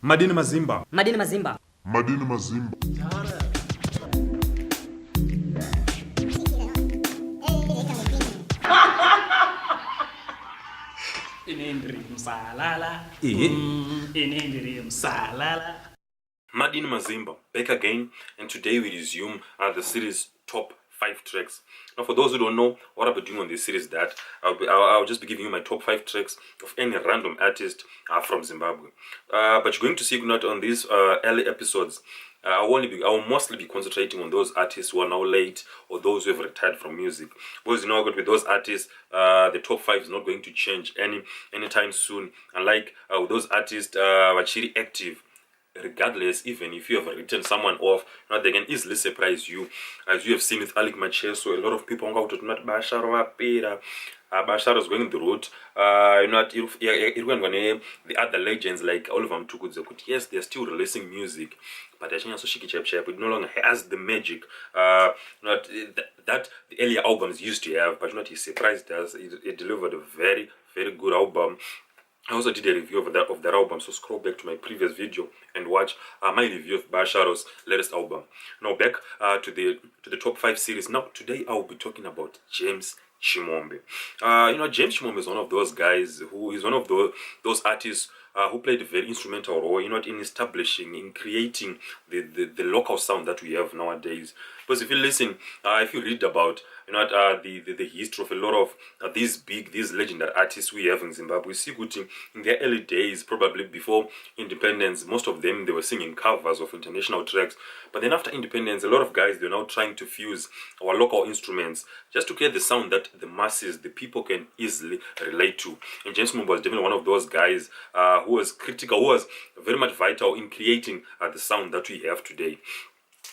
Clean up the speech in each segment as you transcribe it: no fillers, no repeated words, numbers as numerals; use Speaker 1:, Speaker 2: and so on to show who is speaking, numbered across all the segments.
Speaker 1: Madini Mazimba.
Speaker 2: Madini Mazimba.
Speaker 3: Madini Mazimba.
Speaker 4: Madini Mazimba, back again, and today we resume the series top 5 tracks. Now, for those who don't know what I'll be doing on this series, that I'll just be giving you my top 5 tracks of any random artist from Zimbabwe. But you're going to see not on these early episodes. I will mostly be concentrating on those artists who are now late or those who have retired from music. Because you know, with those artists, the top 5 is not going to change anytime soon. Unlike with those artists, actually active. Regardless, even if you have written someone off, they can easily surprise you, as you have seen with Alec Macheso. A lot of people are to not Basharo Bashar is going the route. The other legends like Oliver Mtukudze, yes, they're still releasing music, but it no longer has the magic not that the earlier albums used to have. But not he surprised us. It delivered a very, very good album. I also did a review of that album, so scroll back to my previous video and watch my review of Basharo's latest album. Now back to the top 5 series. Now today I will be talking about James Chimombe. James Chimombe is one of those guys who is one of those artists who played a very instrumental role, in establishing, in creating the local sound that we have nowadays. Because if you listen, if you read about the history of a lot of these legendary artists we have in Zimbabwe, we see good in their early days, probably before independence, most of them they were singing covers of international tracks. But then after independence, a lot of guys they're now trying to fuse our local instruments just to create the sound that the masses, the people can easily relate to. And James Chimombe was definitely one of those guys who was critical, who was very much vital in creating the sound that we have today.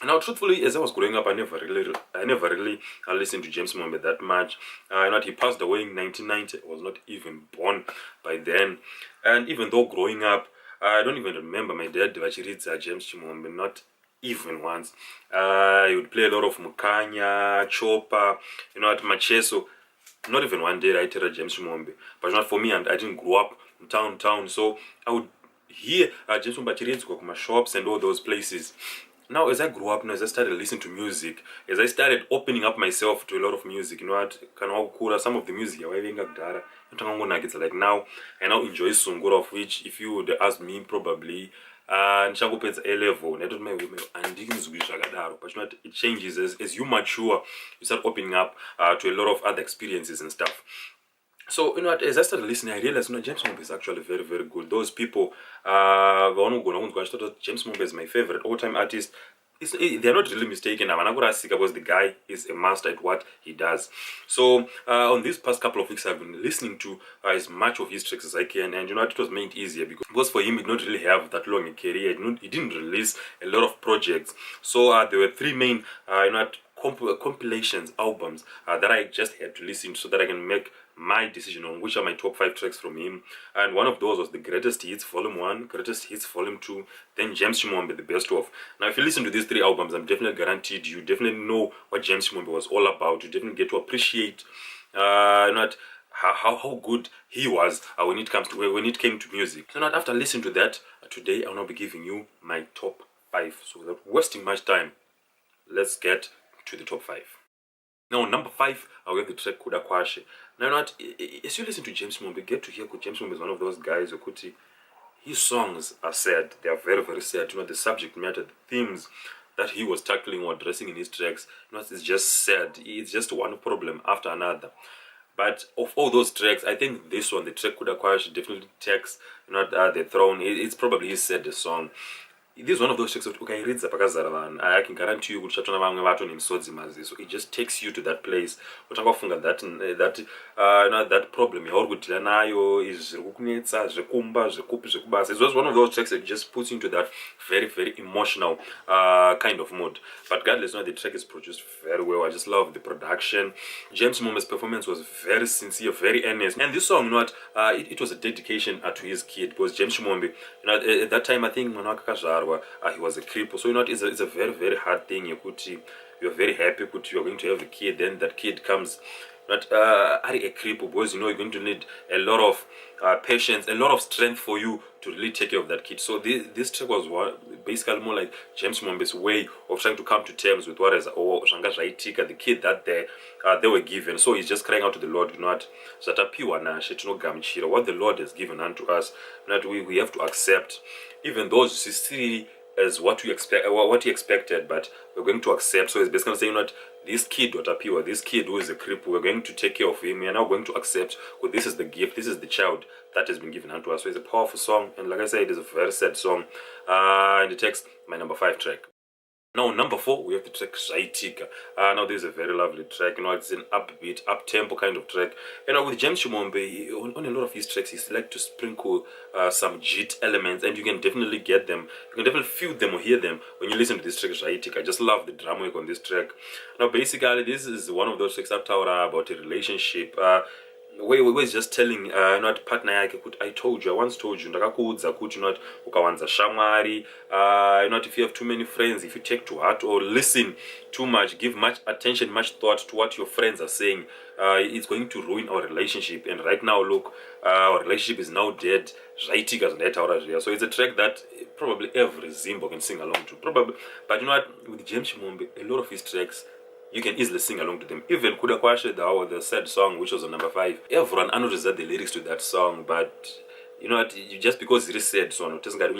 Speaker 4: Now, truthfully, as I was growing up, I never really listened to James Chimombe that much. He passed away in 1990. I was not even born by then. And even though growing up, I don't even remember my dad actually reads James Chimombe, not even once. He would play a lot of Mukanya, Chopa, Macheso. Not even one day I heard James Chimombe. But not for me, and I didn't grow up in town. So I would hear James Chimombe go to my shops and all those places. Now, as I grew up, as I started listening to music, as I started opening up myself to a lot of music, some of the music like now, I now enjoy Sungura, of which, if you would ask me, probably Nchangopen's A level, but it changes as you mature, you start opening up to a lot of other experiences and stuff. So, as I started listening, I realized, James Chimombe is actually very, very good. Those people, James Chimombe is my favorite all-time artist. They're not really mistaken. Because the guy is a master at what he does. So, on these past couple of weeks, I've been listening to as much of his tracks as I can. And, it was made easier because for him, he did not really have that long a career. He didn't release a lot of projects. So, there were 3 main, compilations, albums that I just had to listen to so that I can make my decision on which are my top 5 tracks from him. And one of those was the Greatest Hits Volume 1, Greatest Hits Volume 2, then James Chimombe, the best of. Now, if you listen to these 3 albums, I'm definitely guaranteed you definitely know what James Chimombe was all about. You definitely get to appreciate how good he was when it came to music. So now, after listening to that, today I'll now be giving you my top 5. So without wasting much time, let's get to the top 5. Now, number 5, I have the track Kuda Kwashe. Now, as you listen to James Chimombe, get to hear James Chimombe is one of those guys who his songs are sad. They are very, very sad. The subject matter, the themes that he was tackling or addressing in his tracks, it's just sad. It's just one problem after another. But of all those tracks, I think this one, the track Kuda Kwashe, definitely takes the throne. It's probably his saddest song. This is one of those tracks that I can guarantee you so it just takes you to that place. That problem is it was one of those tracks that just puts you into that very, very emotional kind of mood. But regardless, the track is produced very well. I just love the production. James Chimombe's performance was very sincere, very earnest. And this song, it was a dedication to his kid, because James Chimombe, at that time, I think he was a cripple. So it's a very, very hard thing. You're very happy you're going to have a kid, then that kid comes not a creep, because you know you're going to need a lot of patience, a lot of strength for you to really take care of that kid. So this track was basically more like James Chimombe's way of trying to come to terms with what is the kid that they were given. So he's just crying out to the Lord, you know what, what the Lord has given unto us, that we have to accept, even those who see as what we expect, what he expected, but we're going to accept. So it's basically saying that this kid, this kid who is a cripple, we're going to take care of him. We are now going to accept, because this is the gift, this is the child that has been given unto us. So it's a powerful song, and like I said, it is a very sad song. And the text, my number 5 track. Now, number 4, we have the track Shaitika. Now, this is a very lovely track. You know, it's an upbeat, up-tempo kind of track. You know, with James Chimombe, on a lot of his tracks, he's like to sprinkle some jit elements, and you can definitely get them. You can definitely feel them or hear them when you listen to this track Shaitika. I just love the drum work on this track. Now, basically, this is one of those tracks that talk about a relationship. Where is just telling not partner yake kuti I told you, I once told you, ndakakuudza kuti not ukawanza shamwari, not if you have too many friends, if you take to heart or listen too much, give much attention, much thought to what your friends are saying, it's going to ruin our relationship. And right now, look, our relationship is now dead. So it's a track that probably every Zimbo can sing along to, probably. But you know what, with James Chimombe, a lot of his tracks, you can easily sing along to them. Even Kuda Kwashe, the sad song, which was on number 5, everyone knows that the lyrics to that song, but you know what, just because it is said so, it doesn't that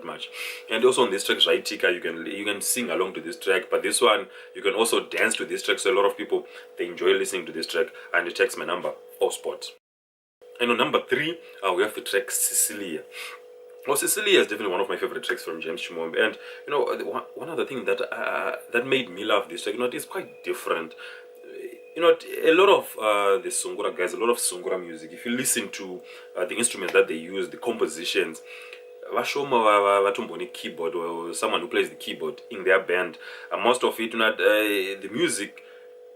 Speaker 4: much. And also on this track, Shaitika, you can sing along to this track, but this one, you can also dance to this track, so a lot of people, they enjoy listening to this track, and it takes my number 4 spot. And on number 3, we have the track Cecilia. Well, Cecilia is definitely one of my favorite tracks from James Chimombe, and you know, one other thing that that made me love this track, you know, it's quite different. You know, a lot of the Sungura guys, a lot of Sungura music, if you listen to the instruments that they use, the compositions, Vashoma keyboard or someone who plays the keyboard in their band, most of it, you know, the music,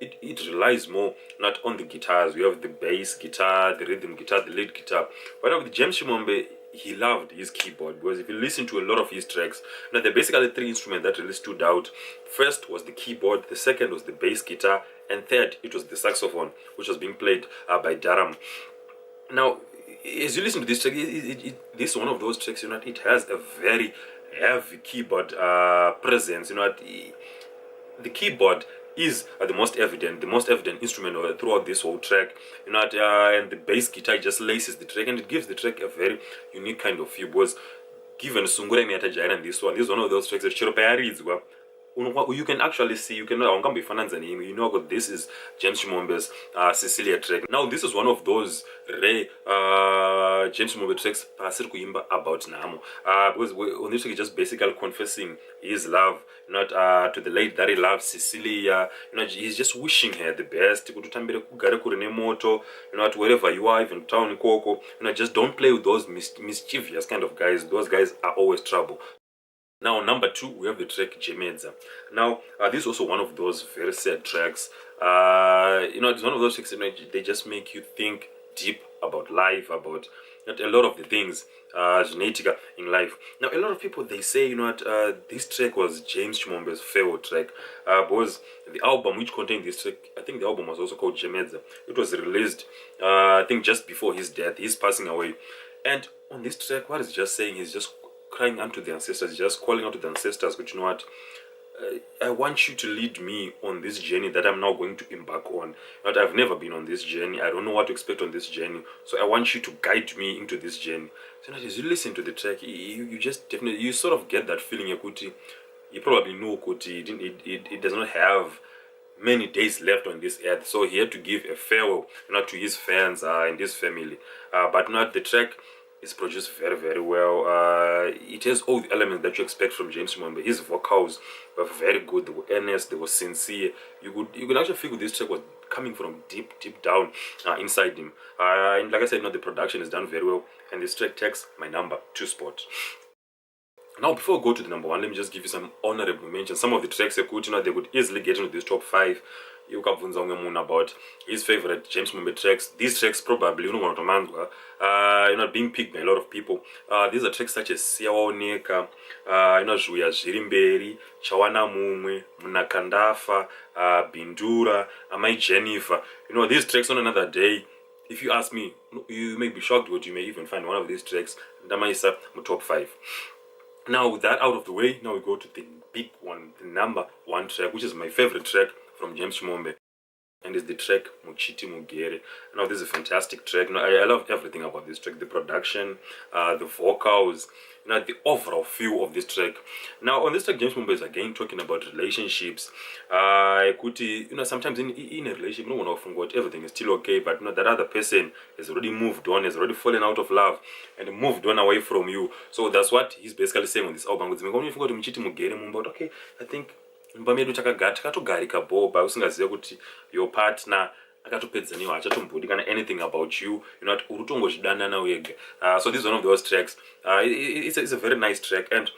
Speaker 4: it relies more not on the guitars. We have the bass guitar, the rhythm guitar, the lead guitar. But with James Chimombe, he loved his keyboard, because if you listen to a lot of his tracks, now there are basically 3 instruments that really stood out. First was the keyboard, the second was the bass guitar, and third it was the saxophone, which was being played by Dharam. Now, as you listen to this track, this is one of those tracks, you know, it has a very heavy keyboard presence. You know, the keyboard is the most evident instrument throughout this whole track, you know, and the bass guitar just laces the track, and it gives the track a very unique kind of feel. Because given Sungura Miata Jaira and this one is one of those tracks that you can actually see, you can be fans and him, you know, this is James Chimombe's Cecilia track. Now, this is one of those rare James Chimombe tracks about Namo, because on this track, just basically confessing his love, not to the lady that he loves, Cecilia. You know, he's just wishing her the best. You know, wherever you are, even town Koko, you know, just don't play with those mischievous kind of guys. Those guys are always trouble. Now, number 2, we have the track Jekesa. Now, this is also one of those very sad tracks. You know, it's one of those tracks, you know, they just make you think deep about life, about a lot of the things genetica in life. Now, a lot of people, they say, you know what, this track was James Chimombe's favorite track, because the album which contained this track, I think the album was also called Jekesa. It was released, I think, just before his death, his passing away. And on this track, what he's just saying, he's just crying unto the ancestors, just calling out to the ancestors, but you know what, I want you to lead me on this journey that I'm now going to embark on. But I've never been on this journey. I don't know what to expect on this journey. So I want you to guide me into this journey. So as you listen to the track, you just definitely, you sort of get that feeling, you probably know it does not have many days left on this earth. So he had to give a farewell, you know, to his fans and his family. But not the track is produced very, very well. It has all the elements that you expect from James Chimombe. His vocals were very good. They were earnest. They were sincere. You could actually feel this track was coming from deep down inside him. And like I said, you know, the production is done very well. And this track takes my number 2 spot. Now, before I go to the number 1, let me just give you some honorable mentions. Some of the tracks they could easily get into this top 5. ukabvunza umwe munhu about his favorite James Chimombe tracks, these tracks probably unogona kutomanzwa being picked by a lot of people. These are tracks such as Siyaoneka, Zvuya zviri mberi, Chawana mumwe, Munakandafa, Bindura, Amai Jennifer. These tracks on another day, if you ask me, you may be shocked, but you may even find one of these tracks Ndamaisa my top 5. Now with that out of the way, now we go to the big one, the number 1 track, which is my favorite track from James Chimombe, and it's the track Muchiti Mugere. Now this is a fantastic track. I love everything about this track, the production, the vocals, the overall feel of this track. Now on this track, James Chimombe is again talking about relationships. Sometimes in a relationship, you don't want to forget everything is still okay, but that other person has already moved on, has already fallen out of love, and moved on away from you. So that's what he's basically saying on this album. Okay, I think medu takatogarika boba usingaziva kuti your partner akatopedzaniwa achatombudi kana anything about you, uri tongozvidanana wega. So this is one of those tracks. It's a very nice track, and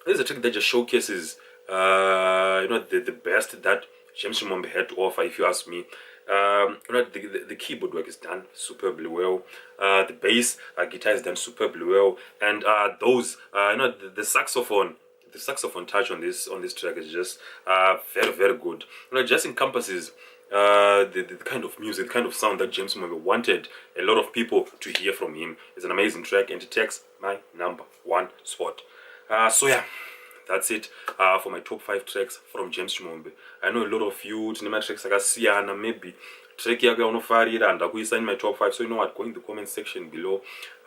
Speaker 4: this is a track that just showcases the best that James Chimombe had to offer, if you ask me. The keyboard work is done superbly well, the bass guitar is done superbly well, and the saxophone touch on this track is just very, very good. It just encompasses the kind of music, the kind of sound that James Chimombe wanted a lot of people to hear from him. It's an amazing track, and it takes my number 1 spot. So yeah, that's it for my top 5 tracks from James Chimombe. I know a lot of you tine tracks akasiyana, maybe track yako unofarira and akuisa in my top 5. So you know what, go in the comment section below.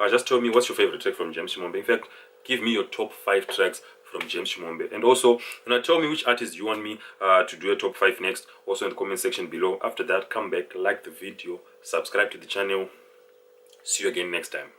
Speaker 4: Just tell me what's your favorite track from James Chimombe. In fact, give me your top 5 tracks from James Chimombe, and also tell me which artist you want me to do a top 5 next, also in the comment section below. After that, come back, like the video, subscribe to the channel. See you again next time.